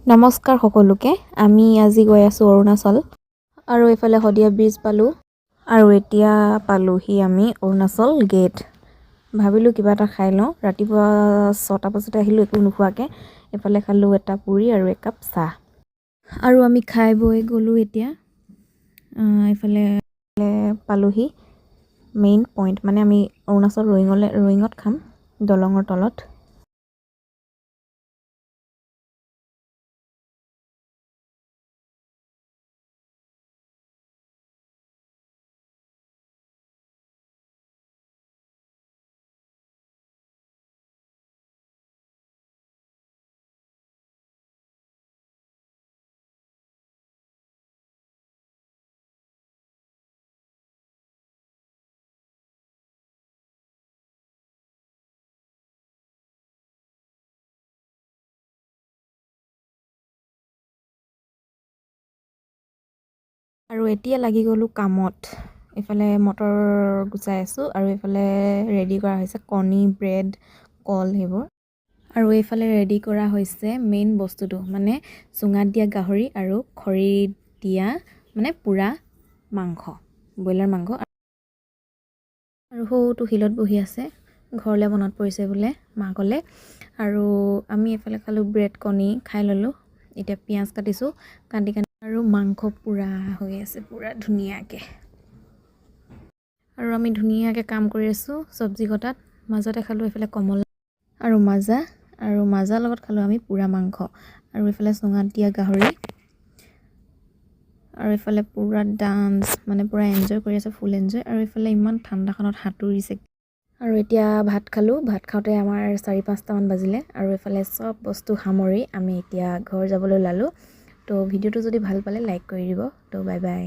নমস্কাৰ সকলোকে আমি আজি গৈ আছোঁ অৰুণাচল আৰু এইফালে হদিয়া ব্ৰিজ পালোঁ আৰু এতিয়া পালোহি আমি অৰুণাচল গেট ভাবিলোঁ কিবা এটা খাই লওঁ ৰাতিপুৱা 6টা বজাতে আহিলোঁ একো নোখোৱাকৈ এইফালে খালোঁ এটা পুৰি আৰু একাপ চাহ আৰু আমি খাই বৈ গ'লোঁ এতিয়া এইফালে পালোহি মেইন পইণ্ট মানে আমি অৰুণাচল ৰয়িঙত খাম দলঙৰ তলত আৰু এতিয়া লাগি গ'লোঁ কামত এইফালে মটৰ গুচাই আছোঁ আৰু এইফালে ৰেডি কৰা হৈছে কণী ব্ৰেড কল সেইবোৰ আৰু এইফালে ৰেডি কৰা হৈছে মেইন বস্তুটো মানে চুঙাত দিয়া গাহৰি আৰু খৰিত দিয়া মানে পুৰা মাংস ব্ৰইলাৰ মাংস আৰু সৌটো শিলত বহি আছে ঘৰলৈ মনত পৰিছে বোলে মা ক'লে আৰু আমি এইফালে খালোঁ ব্ৰেড কণী খাই ল'লোঁ এতিয়া পিঁয়াজ কাটিছোঁ কাটি আৰু মাংস পুৰা হৈ আছে পুৰা ধুনীয়াকৈ আৰু আমি ধুনীয়াকৈ কাম কৰি আছোঁ চব্জি কটাত মাজতে খালোঁ এইফালে কমলা আৰু মাজাৰ লগত খালোঁ আমি পুৰা মাংস আৰু এইফালে চুঙাত দিয়া গাহৰি আৰু এইফালে পুৰা ডান্স মানে পুৰা এনজয় কৰি আছে ফুল এনজয় আৰু এইফালে ইমান ঠাণ্ডাখনত সাঁতুৰিছে আৰু এতিয়া ভাত খালোঁ ভাত খাওঁতে আমাৰ 4-5টামান বাজিলে আৰু এইফালে চব বস্তু সামৰি আমি এতিয়া ঘৰ যাবলৈ ওলালোঁ তো ভিডিঅ'টো যদি ভাল পালে লাইক কৰি দিব তো বাই বাই